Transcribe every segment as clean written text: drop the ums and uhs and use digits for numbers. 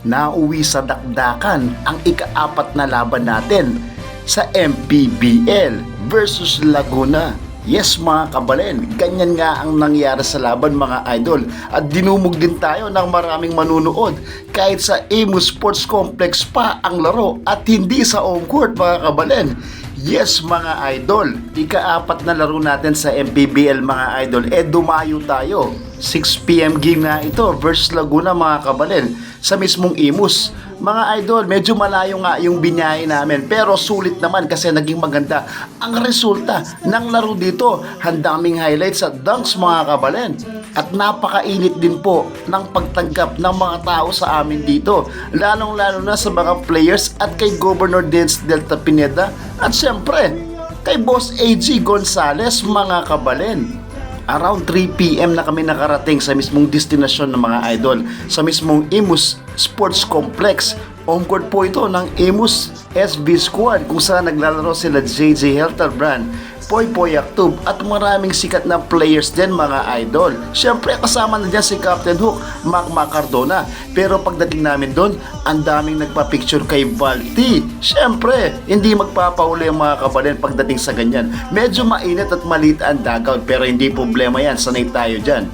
Nauwi sa dakdakan ang ika-4 na laban natin sa MPBL versus Laguna. Yes mga kabalen, ganyan nga ang nangyari sa laban mga idol, at dinumog din tayo ng maraming manunood kahit sa Imus Sports Complex pa ang laro at hindi sa home court mga kabalen. Yes mga idol, ika-4 na laro natin sa MPBL mga idol, dumayo tayo. 6 PM game nga ito versus Laguna mga kabalen sa mismong Imus. Mga idol, medyo malayo nga yung binyahe namin pero sulit naman kasi naging maganda ang resulta ng laro dito. Handaming highlights at dunks mga kabalen. At napakainit din po ng pagtanggap ng mga tao sa amin dito, lalong-lalo na sa mga players at kay Governor Dens Delta Pineda at syempre kay Boss AG Gonzales mga kabalen. Around 3 PM na kami nakarating sa mismong destinasyon ng mga idol, sa mismong Imus Sports Complex. Home court po ito ng Imus SB Squad kung saan naglalaro sila JJ Helterbrand, Poy Poy Aktub at maraming sikat na players din mga idol. Siyempre kasama na dyan si Captain Hook, Mac Cardona. Pero pagdating namin doon, ang daming nagpa-picture kay Balti. Siyempre, hindi magpapahuli ang mga kabalen pagdating sa ganyan. Medyo mainit at maliit ang dugout pero hindi problema yan, sanay tayo dyan.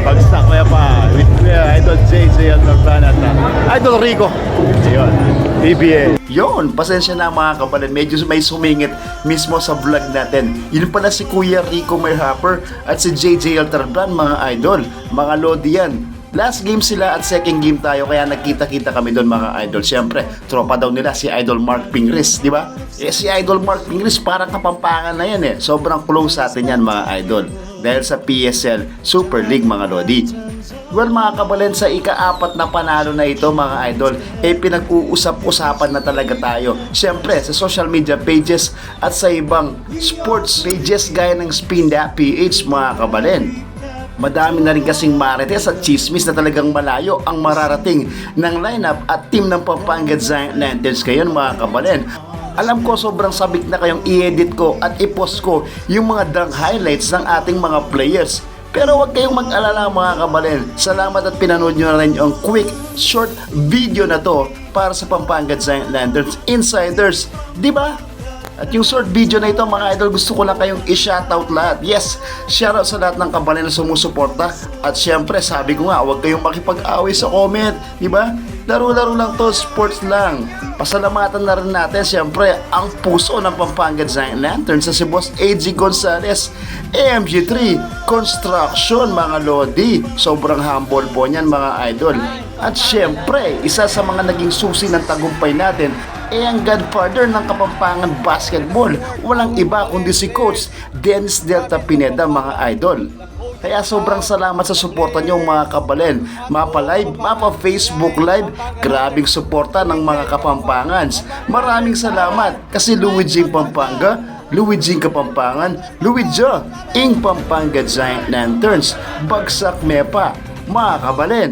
Pag-stack kaya pa with Idol JJ Helterbrand at Idol Rico. Yun, PBA. Yun, pasensya na mga kabalan, medyo may sumingit mismo sa vlog natin. Yun pala si Kuya Rico Mayhapper at si JJ Helterbrand mga idol, mga lodi yan. Last game sila at second game tayo kaya nagkita-kita kami doon mga idol. Siyempre, tropa daw nila si Idol Mark Pingris, di ba? Si Idol Mark Pingris parang Kapampangan na yan Sobrang close sa atin yan mga idol. Dahil sa PSL Super League mga lodi. Well mga kabalen, sa ika-4 na panalo na ito mga idol, pinag-uusap-usapan na talaga tayo. Siyempre sa social media pages at sa ibang sports pages gaya ng Spinda PH mga kabalen. Madami na rin kasing marites at chismis na talagang malayo ang mararating ng lineup at team ng Pampanga Giant Lanterns ngayon mga kabalen. Alam ko sobrang sabik na kayong i-edit ko at i-post ko yung mga dunk highlights ng ating mga players. Pero huwag kayong mag-alala mga kabalen. Salamat at pinanood nyo na rin yung quick short video na to para sa Pampanga Giant Lanterns Insiders. Diba? At yung short video na ito mga idol, gusto ko lang kayong i-shoutout lahat. Yes, shoutout sa lahat ng kabalen na sumusuporta. At syempre sabi ko nga, huwag kayong makipag-away sa comment. Diba? Laro-laro lang to, sports lang. Pasalamatan na rin natin syempre ang puso ng Pampanga Giant Lanterns sa si Boss AG Gonzales, AMG3 Construction mga lodi. Sobrang humble po niyan mga idol. At syempre, isa sa mga naging susi ng tagumpay natin ang godfather ng Kapampangan Basketball. Walang iba kundi si Coach Dennis Delta Pineda mga idol. Kaya sobrang salamat sa suporta nyo mga kabalen. Mapa live, mapa Facebook live, grabing suporta ng mga Kapampangans. Maraming salamat kasi Luigi Pampanga, Luigi Kapampangan, Luigi Ing Pampanga Giant Lanterns, bagsak mepa mga kabalen.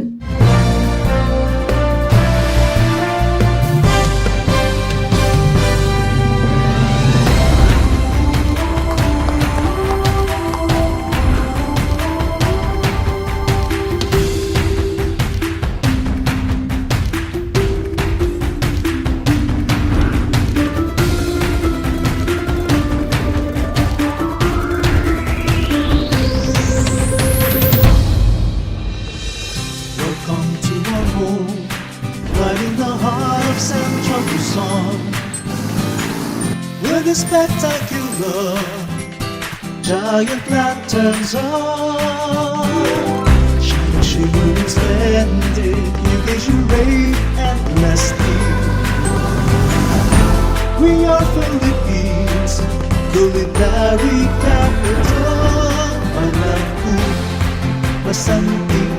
Right in the heart of Central Luzon, where the spectacular giant lanterns are shining, shimmering, splendid. You gaze, you rave endlessly. We are Philippines, culinary capital. Alam ko, masanting